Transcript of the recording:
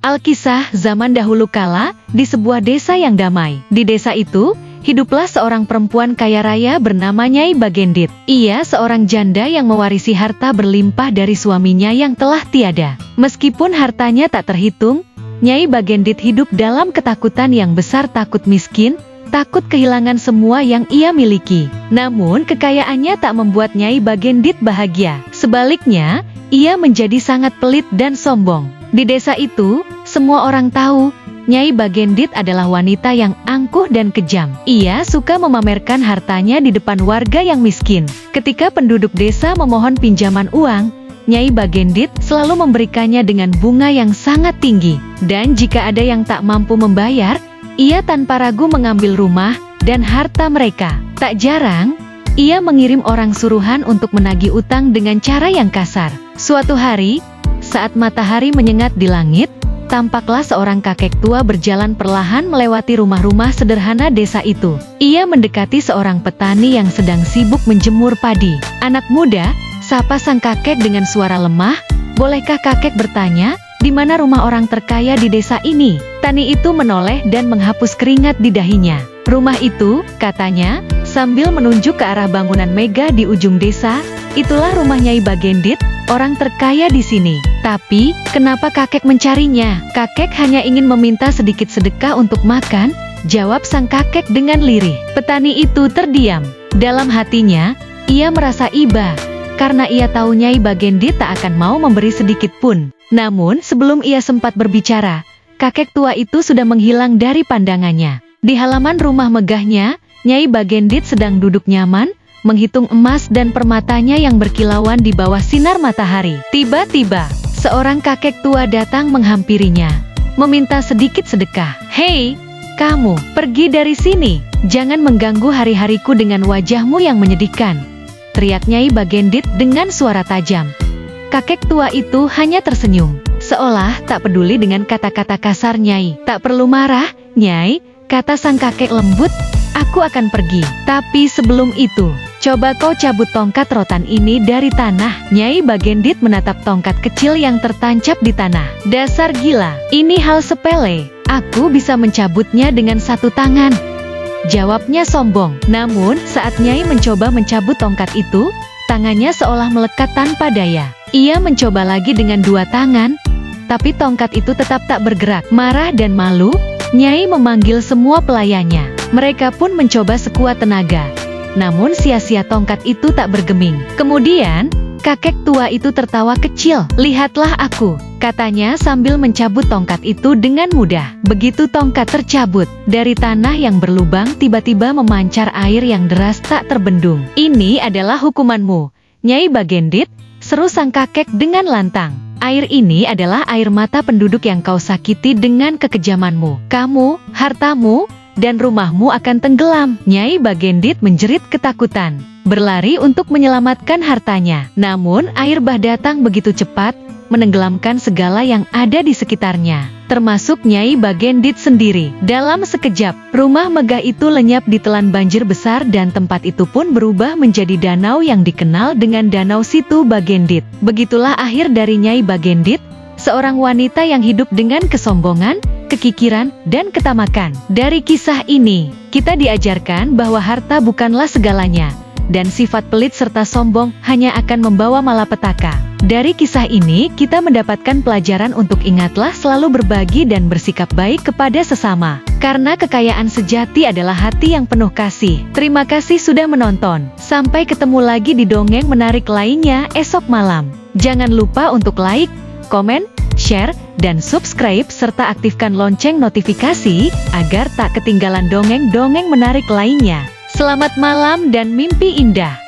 Alkisah zaman dahulu kala, di sebuah desa yang damai. Di desa itu, hiduplah seorang perempuan kaya raya bernama Nyai Bagendit. Ia seorang janda yang mewarisi harta berlimpah dari suaminya yang telah tiada. Meskipun hartanya tak terhitung, Nyai Bagendit hidup dalam ketakutan yang besar, takut miskin, takut kehilangan semua yang ia miliki. Namun kekayaannya tak membuat Nyai Bagendit bahagia. Sebaliknya, ia menjadi sangat pelit dan sombong. Di desa itu, semua orang tahu, Nyai Bagendit adalah wanita yang angkuh dan kejam. Ia suka memamerkan hartanya di depan warga yang miskin. Ketika penduduk desa memohon pinjaman uang, Nyai Bagendit selalu memberikannya dengan bunga yang sangat tinggi. Dan jika ada yang tak mampu membayar, ia tanpa ragu mengambil rumah dan harta mereka. Tak jarang, ia mengirim orang suruhan untuk menagih utang dengan cara yang kasar. Suatu hari, saat matahari menyengat di langit, tampaklah seorang kakek tua berjalan perlahan melewati rumah-rumah sederhana desa itu. Ia mendekati seorang petani yang sedang sibuk menjemur padi. "Anak muda," sapa sang kakek dengan suara lemah, "bolehkah kakek bertanya, di mana rumah orang terkaya di desa ini?" Tani itu menoleh dan menghapus keringat di dahinya. "Rumah itu," katanya, sambil menunjuk ke arah bangunan megah di ujung desa, "itulah rumah Nyai Bagendit, orang terkaya di sini." "Tapi, kenapa kakek mencarinya?" "Kakek hanya ingin meminta sedikit sedekah untuk makan," jawab sang kakek dengan lirih. Petani itu terdiam. Dalam hatinya, ia merasa iba, karena ia tahu Nyai Bagendit tak akan mau memberi sedikit pun. Namun, sebelum ia sempat berbicara, kakek tua itu sudah menghilang dari pandangannya. Di halaman rumah megahnya, Nyai Bagendit sedang duduk nyaman, menghitung emas dan permatanya yang berkilauan di bawah sinar matahari. Tiba-tiba, seorang kakek tua datang menghampirinya, meminta sedikit sedekah. "Hei, kamu, pergi dari sini. Jangan mengganggu hari-hariku dengan wajahmu yang menyedihkan," teriak Nyai Bagendit dengan suara tajam. Kakek tua itu hanya tersenyum, seolah tak peduli dengan kata-kata kasar Nyai. "Tak perlu marah, Nyai," kata sang kakek lembut, "aku akan pergi. Tapi sebelum itu, coba kau cabut tongkat rotan ini dari tanah." Nyai Bagendit menatap tongkat kecil yang tertancap di tanah. "Dasar gila, ini hal sepele. Aku bisa mencabutnya dengan satu tangan," jawabnya sombong. Namun, saat Nyai mencoba mencabut tongkat itu, tangannya seolah melekat tanpa daya. Ia mencoba lagi dengan dua tangan, tapi tongkat itu tetap tak bergerak. Marah dan malu, Nyai memanggil semua pelayannya. Mereka pun mencoba sekuat tenaga. Namun sia-sia, tongkat itu tak bergeming. Kemudian, kakek tua itu tertawa kecil. "Lihatlah aku," katanya sambil mencabut tongkat itu dengan mudah. Begitu tongkat tercabut, dari tanah yang berlubang tiba-tiba memancar air yang deras tak terbendung. "Ini adalah hukumanmu, Nyai Bagendit," seru sang kakek dengan lantang. "Air ini adalah air mata penduduk yang kau sakiti dengan kekejamanmu. Kamu, hartamu, dan rumahmu akan tenggelam." Nyai Bagendit menjerit ketakutan, berlari untuk menyelamatkan hartanya. Namun air bah datang begitu cepat, menenggelamkan segala yang ada di sekitarnya, termasuk Nyai Bagendit sendiri. Dalam sekejap, rumah megah itu lenyap ditelan banjir besar dan tempat itu pun berubah menjadi danau yang dikenal dengan Danau Situ Bagendit. Begitulah akhir dari Nyai Bagendit, seorang wanita yang hidup dengan kesombongan, kekikiran, dan ketamakan. Dari kisah ini, kita diajarkan bahwa harta bukanlah segalanya, dan sifat pelit serta sombong hanya akan membawa malapetaka. Dari kisah ini, kita mendapatkan pelajaran untuk ingatlah selalu berbagi dan bersikap baik kepada sesama. Karena kekayaan sejati adalah hati yang penuh kasih. Terima kasih sudah menonton. Sampai ketemu lagi di dongeng menarik lainnya esok malam. Jangan lupa untuk like, komen, share, dan subscribe serta aktifkan lonceng notifikasi agar tak ketinggalan dongeng-dongeng menarik lainnya. Selamat malam dan mimpi indah.